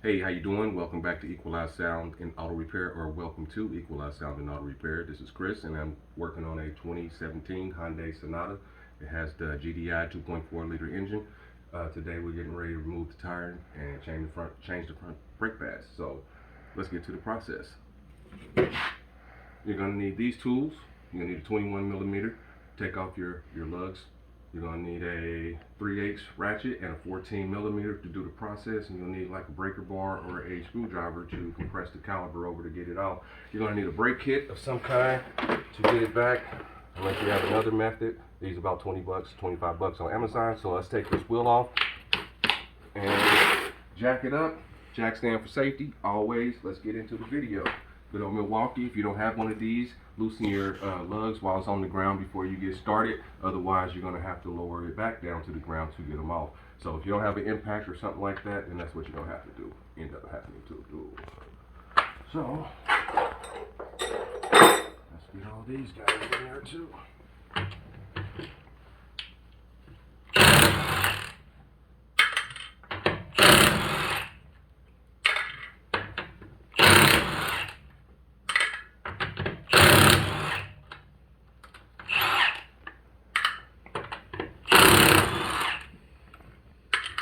Hey, how you doing? Welcome back to Equalized Sound in Auto Repair, or welcome to Equalized Sound in Auto Repair. This is Chris, and I'm working on a 2017 Hyundai Sonata. It has the GDI 2.4 liter engine. Today we're getting ready to remove the tire and change the front brake pads. So let's get to the process. You're gonna need these tools. You're gonna need a 21 millimeter. Take off your lugs. You're gonna need a 3/8 ratchet and a 14 millimeter to do the process, and you'll need like a breaker bar or a screwdriver to compress the caliper over to get it out. You're gonna need a brake kit of some kind to get it back, unless you have another method. These are about 20 bucks, 25 bucks on Amazon. So let's take this wheel off and jack it up. Jack stand for safety, always. Let's get into the video. Good old Milwaukee. If you don't have one of these, loosen your lugs while it's on the ground before you get started. Otherwise, you're going to have to lower it back down to the ground to get them off. So if you don't have an impact or something like that, then that's what you're going to have to do. End up having to do. So let's get all these guys in there too.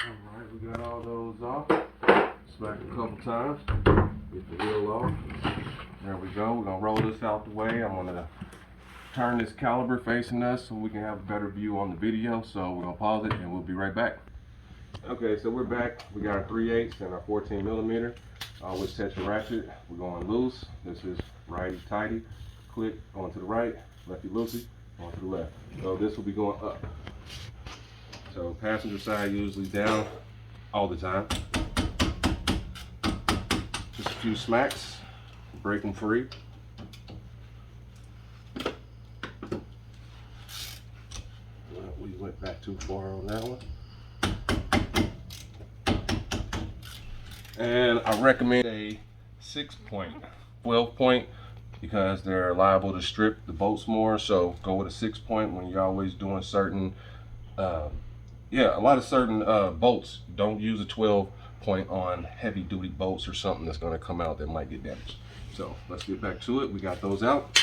Alright, we got all those off. Smack a couple times. Get the wheel off. There we go. We're going to roll this out the way. I'm going to turn this caliper facing us so we can have a better view on the video. So we're going to pause it and we'll be right back. Okay, so we're back. We got our 3/8 and our 14 millimeter. Which sets the ratchet. We're going loose. This is righty tighty. Click on to the right, lefty loosey, on to the left. So this will be going up. So passenger side usually down all the time. Just a few smacks, break them free. Well, we went back too far on that one. And I recommend a 6-point, 12-point, because they're liable to strip the bolts more. So go with a 6-point when you're always doing certain, a lot of certain bolts. Don't use a 12-point on heavy duty bolts or something that's going to come out that might get damaged. So let's get back to it. We got those out.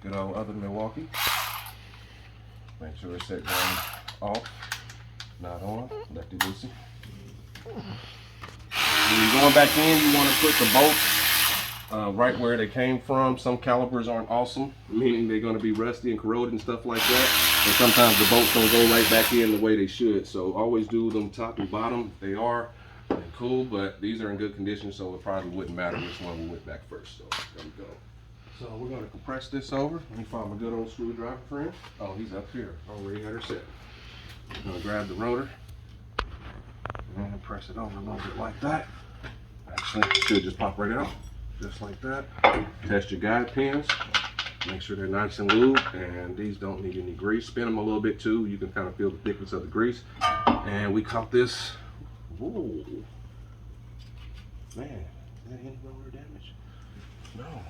Good old other Milwaukee. Make sure it's set down off. Not on, lefty loosey. When you're going back in, you want to put the bolts right where they came from. Some calipers aren't awesome, meaning they're going to be rusty and corroded and stuff like that. And sometimes the bolts don't go right back in the way they should. So always do them top and bottom. They are cool, but these are in good condition, so it probably wouldn't matter which one we went back first. So there we go. So we're going to compress this over. Let me find my good old screwdriver friend. Oh, he's up here. Already had her set. I'm going to grab the rotor and press it over a little bit like that. Actually, it should just pop right out, just like that. Test your guide pins. Make sure they're nice and lubed, and these don't need any grease. Spin them a little bit too. You can kind of feel the thickness of the grease. And we caught this. Whoa. Man, is there any rotor damage? No.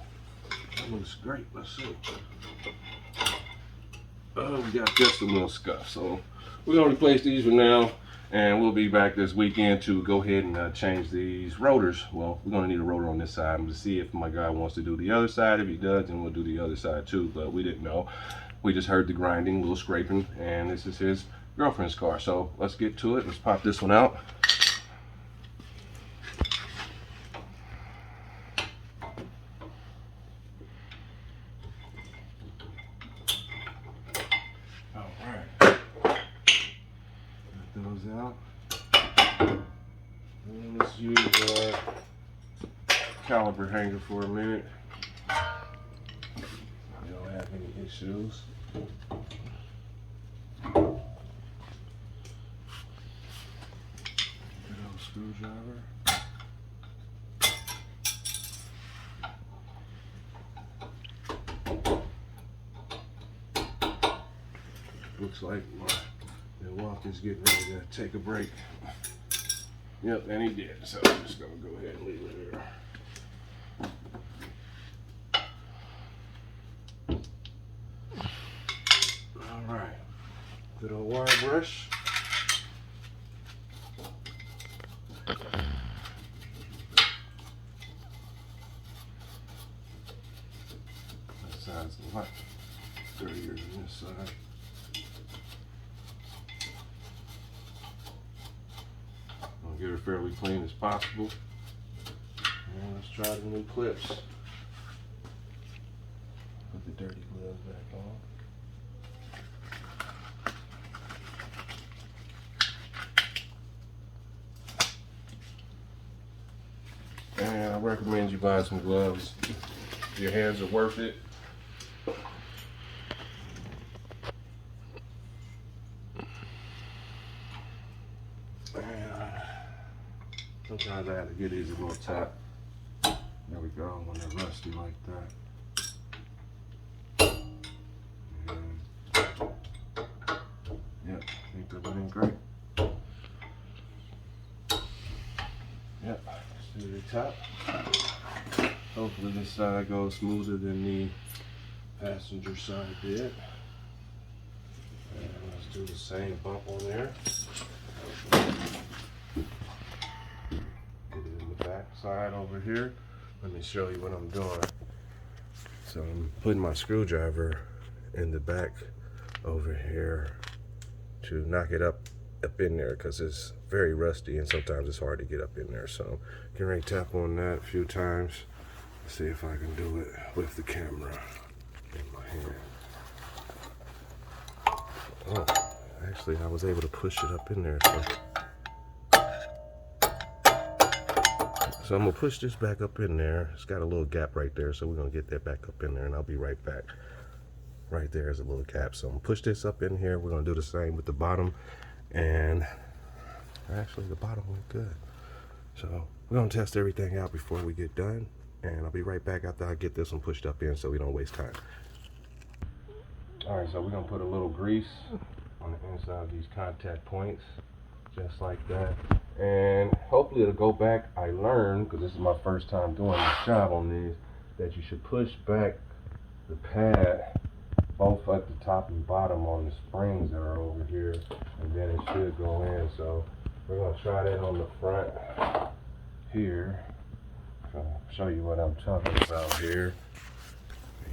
That looks great. Let's see. Oh, we got just a little scuff. So we're going to replace these for now, and we'll be back this weekend to go ahead and change these rotors. Well, we're going to need a rotor on this side to see if my guy wants to do the other side. If he does, then we'll do the other side too, but we didn't know. We just heard the grinding, a little scraping, and this is his girlfriend's car. So let's get to it. Let's pop this one out. Those out. And let's use our caliper hanger for a minute. We don't have any issues. Good old screwdriver. Looks like Milwaukee's getting ready to take a break. Yep, and he did. So I'm just gonna go ahead and leave it there. All right, good old wire brush. a lot dirtier than this side. I'll get her fairly clean as possible. And let's try the new clips. Put the dirty gloves back on. And I recommend you buy some gloves. Your hands are worth it. And sometimes I have to get these a little tap. There we go, when they're rusty like that. And, yep, I think they're looking great. Yep, let's do the top. Hopefully this side goes smoother than the passenger side did. And let's do the same bump on there. Get it in the back side over here. Let me show you what I'm doing. So I'm putting my screwdriver in the back over here to knock it up in there because it's very rusty and sometimes it's hard to get up in there. So can I tap on that a few times? See if I can do it with the camera in my hand. Oh, actually I was able to push it up in there. So I'm gonna push this back up in there. It's got a little gap right there, so we're gonna get that back up in there and I'll be right back. Right there is a little gap. So I'm gonna push this up in here. We're gonna do the same with the bottom. And actually the bottom went good. So we're gonna test everything out before we get done. And I'll be right back after I get this one pushed up in so we don't waste time. All right, so we're gonna put a little grease on the inside of these contact points, just like that. And hopefully it'll go back. I learned, because this is my first time doing this job on these, that you should push back the pad both at the top and bottom on the springs that are over here, and then it should go in. So we're gonna try that on the front here. I'll show you what I'm talking about here.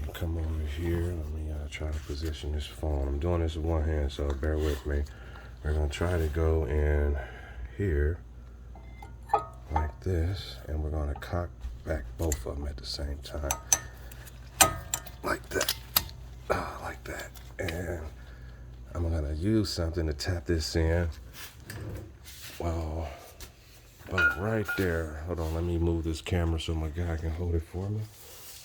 You come over here. Let me try to position this phone. I'm doing this with one hand, so bear with me. We're gonna try to go in here like this, and we're gonna cock back both of them at the same time, like that, like that. And I'm gonna use something to tap this in. Well, about right there. Hold on, let me move this camera so my guy can hold it for me.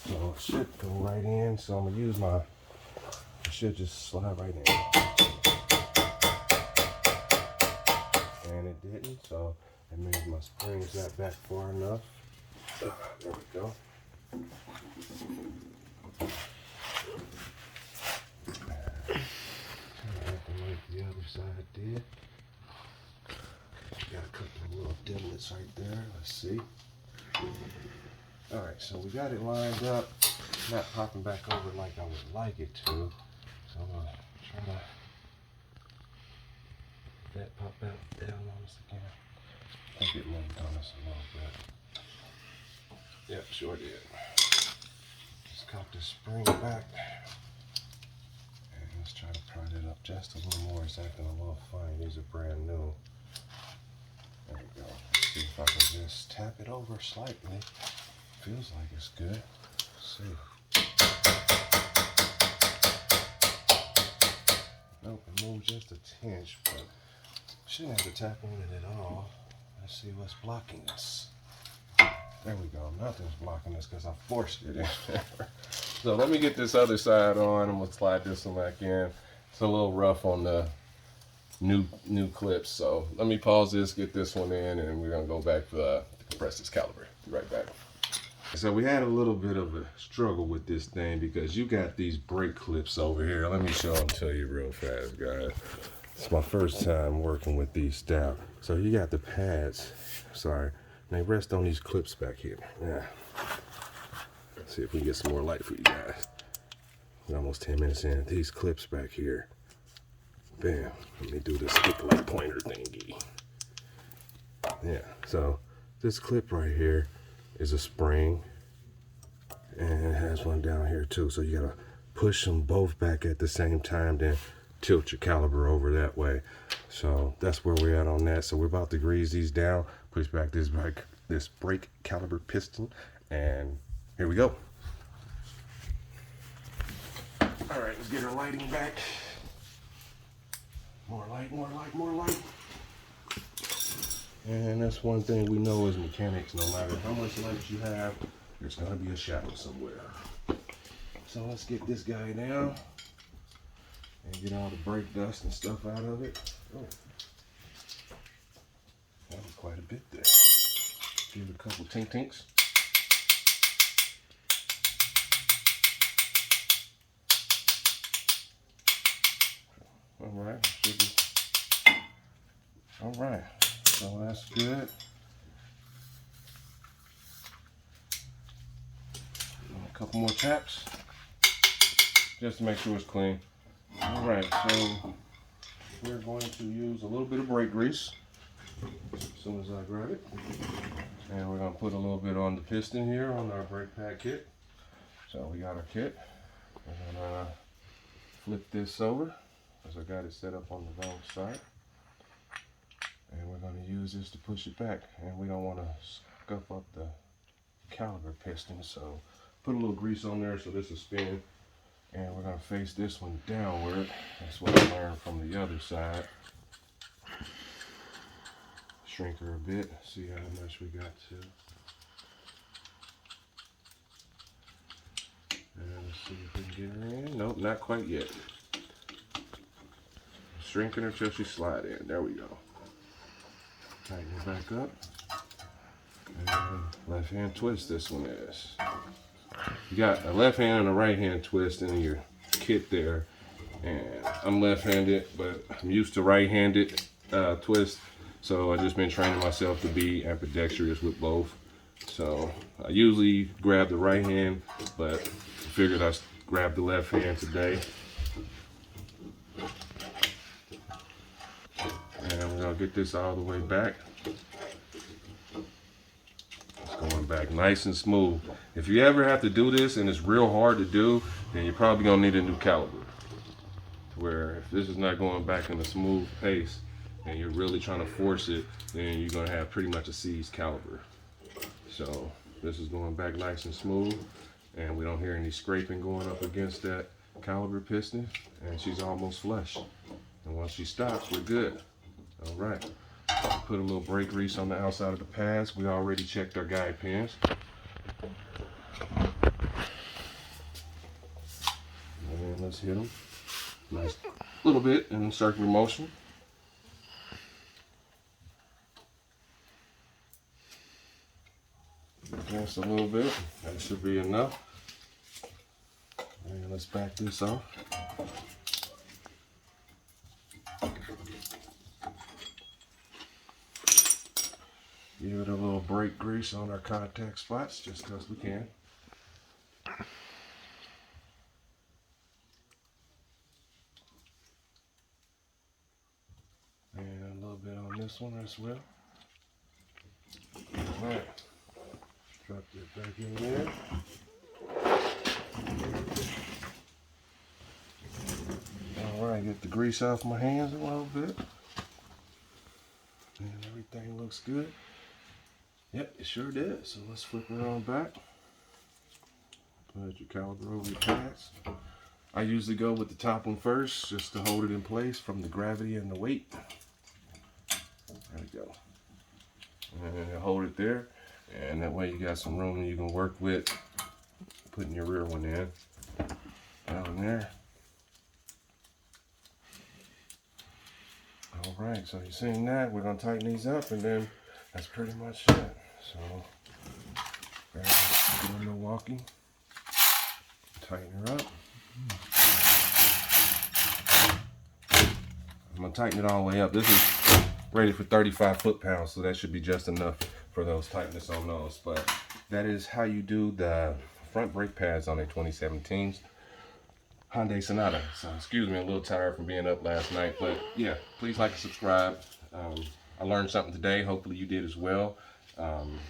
So it should go right in. So I'm gonna use my, it should just slide right in. And it didn't, so that means my spring's not back far enough. There we go. Like the other side did. Got a couple of little divots right there. Let's see. Alright, so we got it lined up. Not popping back over like I would like it to. So I'm going to try to get that pop out down on us again. I think it moved on us a little bit. Yep, sure did. Just got the spring back. And let's try to pry it up just a little more. It's acting a little funny. These are brand new. There we go. Let's see if I can just tap it over slightly. Feels like it's good. Let's see. Nope, it moved just a tinge, but shouldn't have to tap on it at all. Let's see what's blocking this. There we go. Nothing's blocking this because I forced it in there. So let me get this other side on. I'm gonna slide this one back in. It's a little rough on the new clips, so let me pause this, get this one in, and we're gonna go back to compress this caliper. Be right back. So we had a little bit of a struggle with this thing because you got these brake clips over here. Let me show them to you real fast, guys. It's my first time working with these stout. So you got the pads, sorry, and they rest on these clips back here. Yeah. Let's see if we can get some more light for you guys. We're almost 10 minutes in. These clips back here. Bam. Let me do this stick light pointer thingy. Yeah, so this clip right here is a spring, and it has one down here too. So you gotta push them both back at the same time, then tilt your caliper over that way. So that's where we're at on that. So we're about to grease these down, push back this brake caliper piston, and here we go. All right, let's get our lighting back. More light, more light, more light. And that's one thing we know as mechanics, no matter how much light you have, there's gonna be a shadow somewhere. So let's get this guy down and get all the brake dust and stuff out of it. Oh, that was quite a bit there. Give it a couple tink tinks. All right, should be. All right, so that's good. A couple more taps, just to make sure it's clean. All right, so we're going to use a little bit of brake grease as soon as I grab it. And we're going to put a little bit on the piston here on our brake pad kit. So we got our kit. We're going to flip this over because I got it set up on the wrong side. And we're going to use this to push it back. And we don't want to scuff up the caliper piston. So put a little grease on there so this will spin. And we're going to face this one downward. That's what I learned from the other side. Shrink her a bit, see how much we got to. And let's see if we can get her in. Nope, not quite yet. Shrinking her till she slide in. There we go. Tighten her back up. And left hand twist this one is. You got a left hand and a right hand twist in your kit there. And I'm left-handed, but I'm used to right-handed twist. So I've just been training myself to be ambidextrous with both. So I usually grab the right hand, but I figured I'd grab the left hand today. And we're gonna get this all the way back. It's going back nice and smooth. If you ever have to do this and it's real hard to do, then you're probably gonna need a new caliper. Where if this is not going back in a smooth pace and you're really trying to force it, then you're going to have pretty much a seized caliper. So this is going back nice and smooth, and we don't hear any scraping going up against that caliper piston, and she's almost flush. And once she stops, we're good. All right, put a little brake grease on the outside of the pads. We already checked our guide pins. And let's hit them. Nice little bit in circular motion. Just a little bit. That should be enough. And let's back this off. Give it a little brake grease on our contact spots just because we can. And a little bit on this one as well. All right. Drop that back in there. All right, get the grease off my hands a little bit. And everything looks good. Yep, it sure did. So let's flip it on back. Put your caliper over your pads. I usually go with the top one first just to hold it in place from the gravity and the weight. There we go. And hold it there. And that way you got some room you can work with putting your rear one in. Down there. All right, so you've seen that. We're gonna tighten these up and then that's pretty much it. So, grab this little Milwaukee, tighten her up. I'm gonna tighten it all the way up. This is rated for 35 foot-pounds, so that should be just enough for those tightness on those. But that is how you do the front brake pads on a 2017 Hyundai Sonata. So excuse me, I'm a little tired from being up last night, but yeah, please like and subscribe. I learned something today. Hopefully you did as well.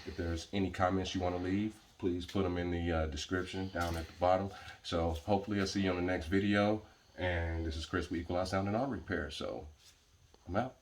If there's any comments you want to leave, please put them in the description down at the bottom. So hopefully I'll see you on the next video. And this is Chris with Equalize Sound and Auto Repair. So I'm out.